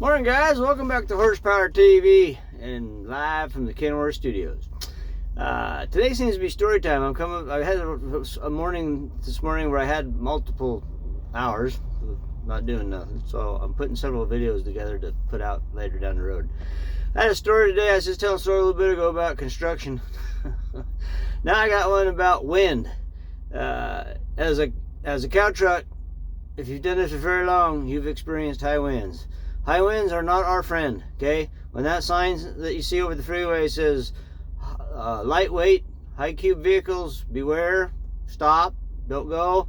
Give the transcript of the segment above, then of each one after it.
Morning, guys. Welcome back to Horsepower TV and live from the Kenworth Studios. Today seems to be story time. I had a morning this morning where I had multiple hours of not doing nothing, so I'm putting several videos together to put out later down the road. I had a story today. I was just telling a story a little bit ago about construction. Now I got one about wind. As a cow truck, if you've done this for very long, you've experienced high winds. High winds are not our friend, okay? When that sign that you see over the freeway says lightweight, high cube vehicles, beware, stop, don't go,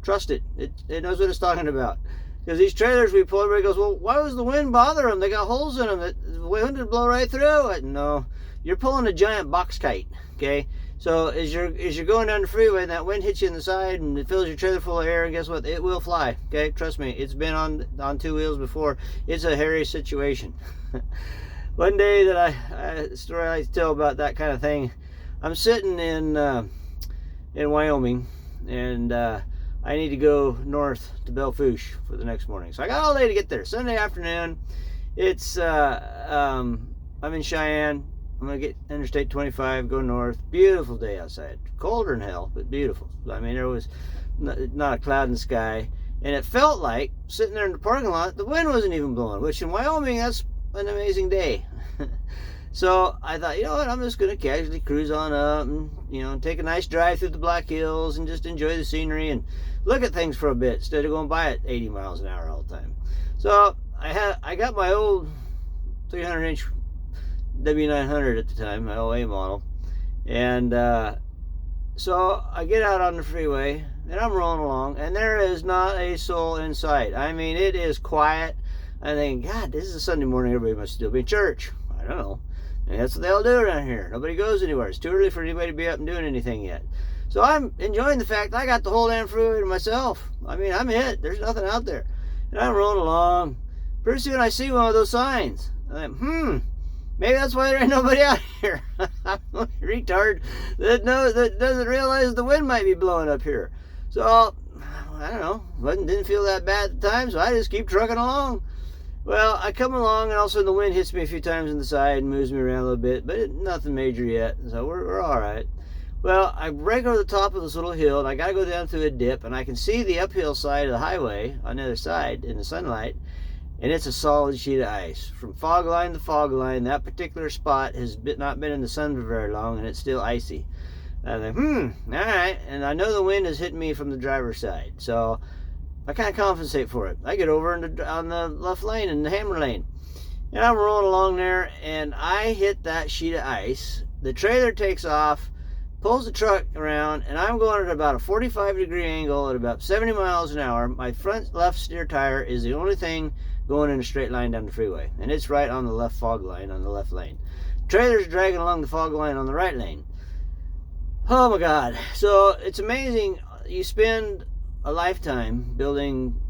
trust it. It knows what it's talking about. Because these trailers we pull, everybody goes, well, why does the wind bother them? They got holes in them. The wind would blow right through it. No, you're pulling a giant box kite, okay? So as you're going down the freeway and that wind hits you in the side and it fills your trailer full of air, and guess what? It will fly, okay? Trust me, it's been on two wheels before. It's a hairy situation. One day that a story I tell about that kind of thing, I'm sitting in Wyoming, and I need to go north to Belle Fourche for the next morning. So I got all day to get there. Sunday afternoon, it's I'm in Cheyenne. I'm gonna get Interstate 25, go north. Beautiful day outside. Colder than hell, but beautiful. I mean, there was not a cloud in the sky, and it felt like sitting there in the parking lot, the wind wasn't even blowing. Which in Wyoming, that's an amazing day. So I thought, you know what? I'm just gonna casually cruise on up, and take a nice drive through the Black Hills and just enjoy the scenery and look at things for a bit instead of going by at 80 miles an hour all the time. So I got my old 300-inch W900 at the time, my OA model, and so I get out on the freeway and I'm rolling along, and there is not a soul in sight. I mean, it is quiet. I think, God, this is a Sunday morning. Everybody must still be in church. I don't know. And that's what they all do around here. Nobody goes anywhere. It's too early for anybody to be up and doing anything yet. So I'm enjoying the fact I got the whole damn freeway to myself. I mean, I'm it. There's nothing out there. And I'm rolling along. Pretty soon I see one of those signs. I'm like, maybe that's why there ain't nobody out here. I'm a retard that doesn't realize the wind might be blowing up here. So, I don't know. Didn't feel that bad at the time, so I just keep trucking along. Well, I come along, and all of a sudden the wind hits me a few times in the side and moves me around a little bit, but nothing major yet, so we're all right. Well, I break over the top of this little hill, and I got to go down through a dip, and I can see the uphill side of the highway on the other side in the sunlight. And it's a solid sheet of ice. From fog line to fog line, that particular spot has not been in the sun for very long, and it's still icy. And I think, all right. And I know the wind is hitting me from the driver's side, so I kind of compensate for it. I get over on the left lane in the hammer lane. And I'm rolling along there, and I hit that sheet of ice. The trailer takes off, pulls the truck around, and I'm going at about a 45-degree angle at about 70 miles an hour. My front left steer tire is the only thing going in a straight line down the freeway, and it's right on the left fog line on the left lane. Trailer's dragging along the fog line on the right lane. Oh my God. So it's amazing. You spend a lifetime building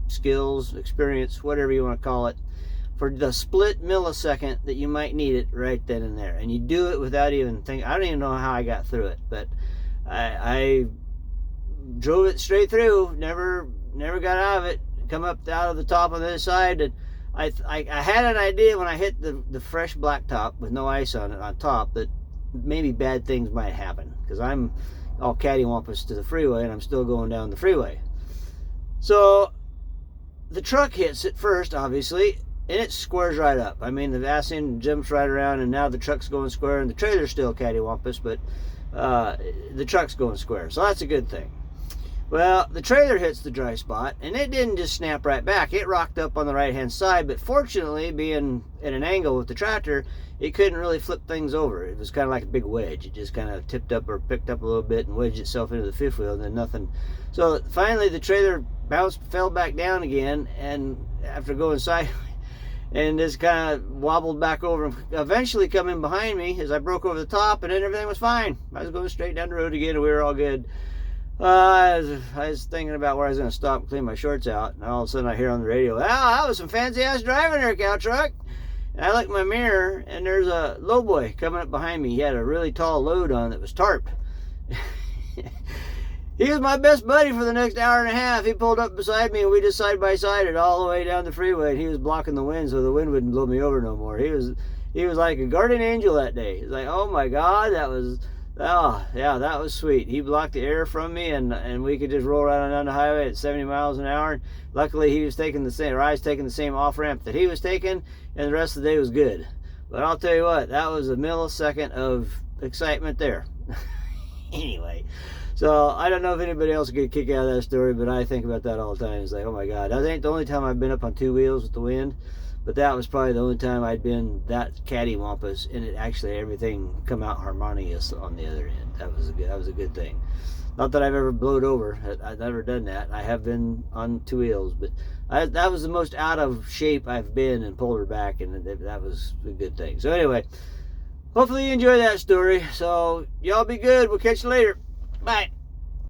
skills, experience, whatever you want to call it, for the split millisecond that you might need it right then and there, and you do it without even thinking. I don't even know how I got through it, but I drove it straight through, never got out of it. Come up out of the top on the other side, and I had an idea when I hit the fresh blacktop with no ice on it on top that maybe bad things might happen, because I'm all cattywampus to the freeway and I'm still going down the freeway. So the truck hits it first, obviously, and it squares right up. I mean, the Vassian jumps right around, and now the truck's going square, and the trailer's still cattywampus, but the truck's going square, so that's a good thing. Well, the trailer hits the dry spot, and it didn't just snap right back. It rocked up on the right-hand side, but fortunately, being at an angle with the tractor, it couldn't really flip things over. It was kind of like a big wedge. It just kind of tipped up or picked up a little bit and wedged itself into the fifth wheel, and then nothing. So finally, the trailer fell back down again, and after going sideways, and just kind of wobbled back over, and eventually come in behind me as I broke over the top, and then everything was fine. I was going straight down the road again, and we were all good. I was thinking about where I was going to stop and clean my shorts out, and all of a sudden I hear on the radio, that was some fancy-ass driving there, cow truck. And I look in my mirror, and there's a lowboy coming up behind me. He had a really tall load on that was tarped. He was my best buddy for the next hour and a half. He pulled up beside me and we just side by sided all the way down the freeway. And he was blocking the wind so the wind wouldn't blow me over no more. He was like a guardian angel that day. He's like, oh my God, that was sweet. He blocked the air from me and we could just roll right on down the highway at 70 miles an hour. Luckily he was taking the same, or I was taking the same off ramp that he was taking, and the rest of the day was good. But I'll tell you what, that was a millisecond of excitement there. Anyway. So I don't know if anybody else could kick out of that story, but I think about that all the time. It's like, oh my God, that ain't the only time I've been up on two wheels with the wind, but that was probably the only time I'd been that cattywampus, and it actually everything come out harmonious on the other end. That was a good thing. Not that I've ever blowed over. I've never done that. I have been on two wheels, but that was the most out of shape I've been and pulled her back, and that was a good thing. So anyway, hopefully you enjoy that story. So y'all be good. We'll catch you later. Bye.